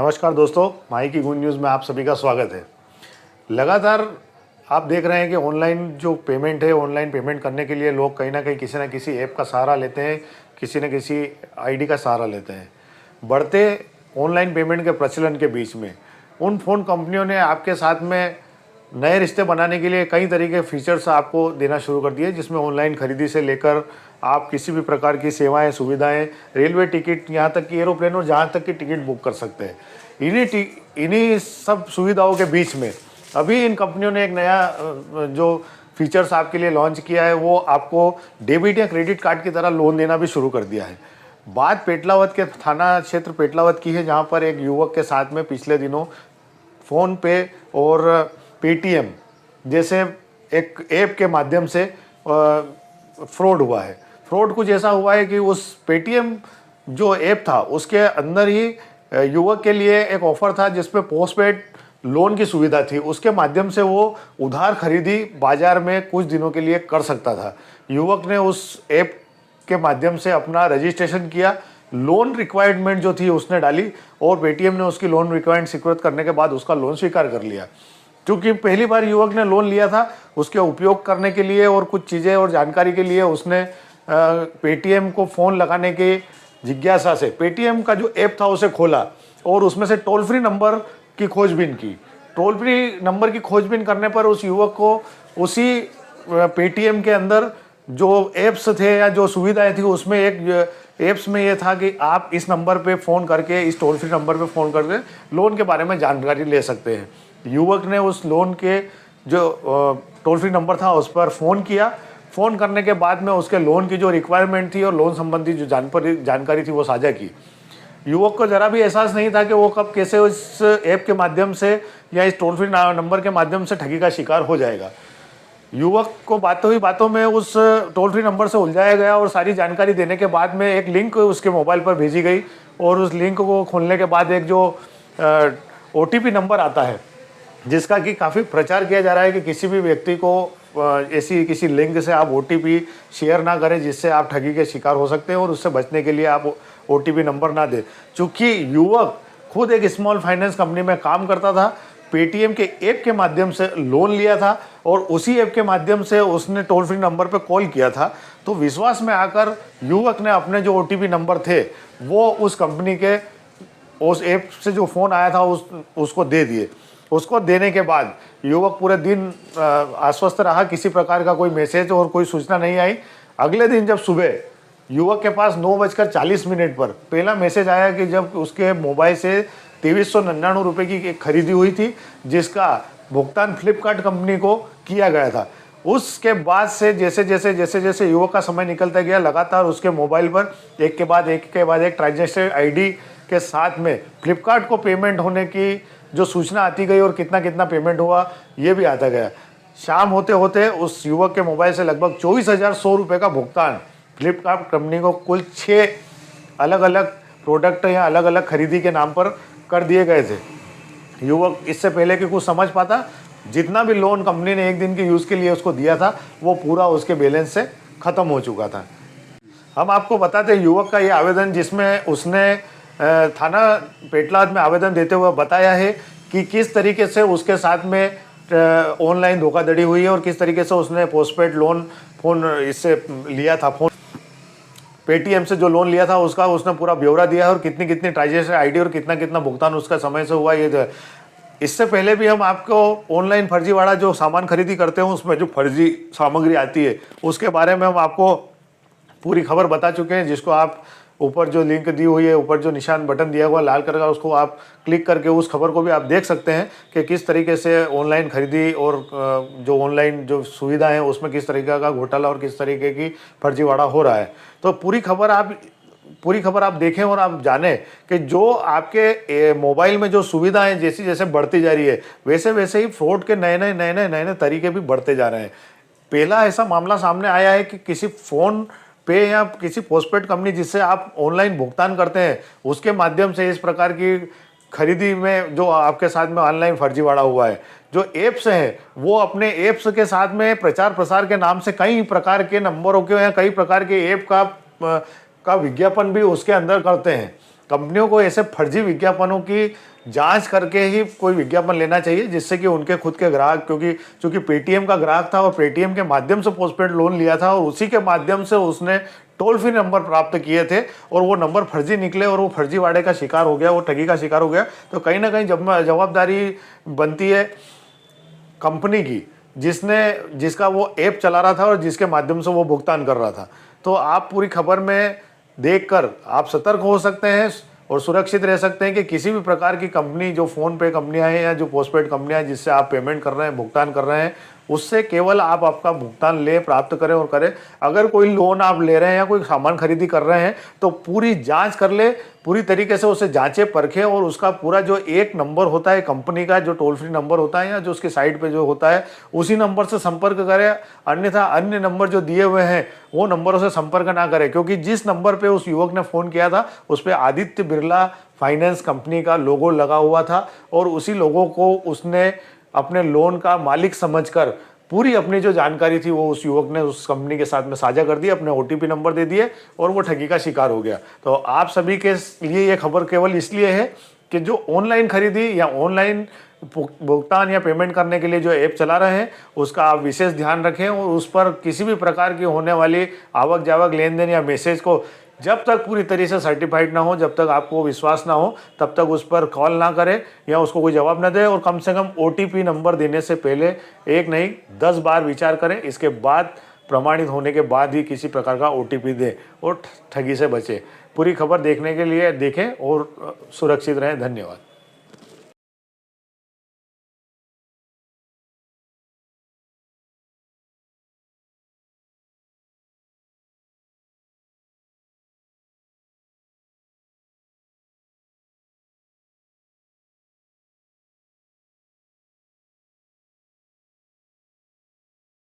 नमस्कार दोस्तों, माही की गुड न्यूज़ में आप सभी का स्वागत है। लगातार आप देख रहे हैं कि ऑनलाइन जो पेमेंट है, ऑनलाइन पेमेंट करने के लिए लोग कहीं ना कहीं किसी न किसी ऐप का सहारा लेते हैं, किसी न किसी आईडी का सहारा लेते हैं। बढ़ते ऑनलाइन पेमेंट के प्रचलन के बीच में उन फ़ोन कंपनियों ने आपके साथ में नए रिश्ते बनाने के लिए कई तरीके के फीचर्स आपको देना शुरू कर दिए, जिसमें ऑनलाइन खरीदी से लेकर आप किसी भी प्रकार की सेवाएं, सुविधाएं, रेलवे टिकट, यहाँ तक कि एरोप्लेन और जहाँ तक की टिकट बुक कर सकते हैं। इन्हीं सब सुविधाओं के बीच में अभी इन कंपनियों ने एक नया जो फीचर्स आपके लिए लॉन्च किया है, वो आपको डेबिट या क्रेडिट कार्ड की तरह लोन देना भी शुरू कर दिया है। बात पेटलावद के थाना क्षेत्र पेटलावद की है, जहाँ पर एक युवक के साथ में पिछले दिनों फ़ोन पे और पेटीएम जैसे एक ऐप के माध्यम से फ्रॉड हुआ है। फ्रॉड कुछ ऐसा हुआ है कि उस पेटीएम जो ऐप था उसके अंदर ही युवक के लिए एक ऑफ़र था जिसपे पोस्टपेड लोन की सुविधा थी। उसके माध्यम से वो उधार खरीदी बाज़ार में कुछ दिनों के लिए कर सकता था। युवक ने उस ऐप के माध्यम से अपना रजिस्ट्रेशन किया, लोन रिक्वायरमेंट जो थी उसने डाली और पेटीएम ने उसकी लोन रिक्वायरमेंट स्वीकृत करने के बाद उसका लोन स्वीकार कर लिया। क्योंकि पहली बार युवक ने लोन लिया था, उसके उपयोग करने के लिए और कुछ चीज़ें और जानकारी के लिए उसने पेटीएम को फ़ोन लगाने की जिज्ञासा से पेटीएम का जो ऐप था उसे खोला और उसमें से टोल फ्री नंबर की खोजबीन की। टोल फ्री नंबर की खोजबीन करने पर उस युवक को उसी पेटीएम के अंदर जो ऐप्स थे या जो सुविधाएं थी उसमें एक ऐप्स में ये था कि आप इस नंबर पे फ़ोन करके, इस टोल फ्री नंबर पे फ़ोन करके लोन के बारे में जानकारी ले सकते हैं। युवक ने उस लोन के जो टोल फ्री नंबर था उस पर फ़ोन किया। फ़ोन करने के बाद में उसके लोन की जो रिक्वायरमेंट थी और लोन संबंधी जो जानकारी थी वो साझा की। युवक को ज़रा भी एहसास नहीं था कि वो कब कैसे उस ऐप के माध्यम से या इस टोल फ्री नंबर के माध्यम से ठगी का शिकार हो जाएगा। युवक को बातों ही बातों में उस टोल फ्री नंबर से उलझाया गया और सारी जानकारी देने के बाद में एक लिंक उसके मोबाइल पर भेजी गई और उस लिंक को खोलने के बाद एक जो OTP नंबर आता है, जिसका कि काफ़ी प्रचार किया जा रहा है कि किसी भी व्यक्ति को ऐसी किसी लिंक से आप OTP शेयर ना करें जिससे आप ठगी के शिकार हो सकते हैं और उससे बचने के लिए आप OTP नंबर ना दें। चूँकि युवक खुद एक स्मॉल फाइनेंस कंपनी में काम करता था, पेटीएम के ऐप के माध्यम से लोन लिया था और उसी ऐप के माध्यम से उसने टोल फ्री नंबर पर कॉल किया था, तो विश्वास में आकर युवक ने अपने जो OTP नंबर थे वो उस कंपनी के उस ऐप से जो फ़ोन आया था उसको दे दिए। उसको देने के बाद युवक पूरे दिन आश्वस्त रहा, किसी प्रकार का कोई मैसेज और कोई सूचना नहीं आई। अगले दिन जब सुबह युवक के पास 9:40 पर पहला मैसेज आया कि जब उसके मोबाइल से 2399 रुपये की एक खरीदी हुई थी, जिसका भुगतान फ्लिपकार्ट कंपनी को किया गया था। उसके बाद से जैसे जैसे युवक का समय निकलता गया, लगातार उसके मोबाइल पर एक के बाद एक ट्रांजैक्शन आईडी के साथ में फ्लिपकार्ट को पेमेंट होने की जो सूचना आती गई और कितना पेमेंट हुआ ये भी आता गया। शाम होते होते उस युवक के मोबाइल से लगभग 24,100 रुपये का भुगतान फ्लिपकार्ट कंपनी को कुल 6 अलग अलग प्रोडक्ट या अलग अलग खरीदी के नाम पर कर दिए गए थे। युवक इससे पहले कि कुछ समझ पाता, जितना भी लोन कंपनी ने एक दिन के यूज़ के लिए उसको दिया था वो पूरा उसके बैलेंस से ख़त्म हो चुका था। हम आपको बताते हैं युवक का ये आवेदन, जिसमें उसने थाना पेटलाद में आवेदन देते हुए बताया है कि किस तरीके से उसके साथ में ऑनलाइन धोखाधड़ी हुई है और किस तरीके से उसने पोस्टपेड फ़ोन इससे लिया था, फ़ोन पेटीएम से जो लोन लिया था उसका उसने पूरा ब्यौरा दिया है और कितनी ट्रांजैक्शन आईडी और कितना भुगतान उसका समय से हुआ। ये इससे पहले भी हम आपको ऑनलाइन फर्जीवाड़ा जो सामान खरीदी करते हैं उसमें जो फर्जी सामग्री आती है उसके बारे में हम आपको पूरी खबर बता चुके हैं, जिसको आप ऊपर जो लिंक दी हुई है, ऊपर जो निशान बटन दिया हुआ लाल कलर का, उसको आप क्लिक करके उस खबर को भी आप देख सकते हैं कि किस तरीके से ऑनलाइन खरीदी और जो ऑनलाइन जो सुविधा है उसमें किस तरीके का घोटाला और किस तरीके की फर्जीवाड़ा हो रहा है। तो पूरी खबर आप देखें और आप जानें कि जो आपके मोबाइल में जो सुविधाएं जैसे जैसे बढ़ती जा रही है वैसे ही फ्रॉड के नए तरीके भी बढ़ते जा रहे हैं। पहला ऐसा मामला सामने आया है कि किसी फ़ोन पे या किसी पोस्टपेड कंपनी जिससे आप ऑनलाइन भुगतान करते हैं उसके माध्यम से इस प्रकार की खरीदी में जो आपके साथ में ऑनलाइन फर्जीवाड़ा हुआ है। जो ऐप्स हैं वो अपने ऐप्स के साथ में प्रचार प्रसार के नाम से कई प्रकार के नंबरों के या कई प्रकार के ऐप का विज्ञापन भी उसके अंदर करते हैं कंपनियों को ऐसे फर्जी विज्ञापनों की जांच करके ही कोई विज्ञापन लेना चाहिए, जिससे कि उनके खुद के ग्राहक, क्योंकि चूंकि पेटीएम का ग्राहक था और पेटीएम के माध्यम से पोस्टपेड लोन लिया था और उसी के माध्यम से उसने टोल फ्री नंबर प्राप्त किए थे और वो नंबर फर्जी निकले और वो फर्जीवाड़े का शिकार हो गया, वो ठगी का शिकार हो गया। तो कहीं ना कहीं जवाबदारी बनती है कंपनी की, जिसका वो ऐप चला रहा था और जिसके माध्यम से वो भुगतान कर रहा था। तो आप पूरी खबर में देखकर आप सतर्क हो सकते हैं और सुरक्षित रह सकते हैं कि किसी भी प्रकार की कंपनी, जो फ़ोन पे कंपनियां हैं या जो पोस्टपेड कंपनियां हैं जिससे आप पेमेंट कर रहे हैं, भुगतान कर रहे हैं, उससे केवल आप आपका भुगतान प्राप्त करें और करें। अगर कोई लोन आप ले रहे हैं या कोई सामान खरीदी कर रहे हैं तो पूरी जांच कर ले, पूरी तरीके से उसे जांचे परखें और उसका पूरा जो एक नंबर होता है कंपनी का, जो टोल फ्री नंबर होता है या जो उसकी साइट पे जो होता है, उसी नंबर से संपर्क करें। अन्यथा अन्य नंबर जो दिए हुए हैं वो नंबरों से संपर्क ना करें, क्योंकि जिस नंबर पे उस युवक ने फ़ोन किया था उस पर आदित्य बिरला फाइनेंस कंपनी का लोगो लगा हुआ था और उसी लोगों को उसने अपने लोन का मालिक समझकर पूरी अपनी जो जानकारी थी वो उस युवक ने उस कंपनी के साथ में साझा कर दी, अपने ओटीपी नंबर दे दिए और वो ठगी का शिकार हो गया। तो आप सभी के लिए ये खबर केवल इसलिए है कि जो ऑनलाइन खरीदी या ऑनलाइन भुगतान या पेमेंट करने के लिए जो ऐप चला रहे हैं उसका आप विशेष ध्यान रखें और उस पर किसी भी प्रकार की होने वाली आवक जावक लेन देन या मैसेज को जब तक पूरी तरह से सर्टिफाइड ना हो, जब तक आपको विश्वास ना हो, तब तक उस पर कॉल ना करें या उसको कोई जवाब ना दें और कम से कम ओटीपी नंबर देने से पहले 1 नहीं 10 बार विचार करें। इसके बाद प्रमाणित होने के बाद ही किसी प्रकार का ओटीपी दें और ठगी से बचें। पूरी खबर देखने के लिए देखें और सुरक्षित रहें। धन्यवाद।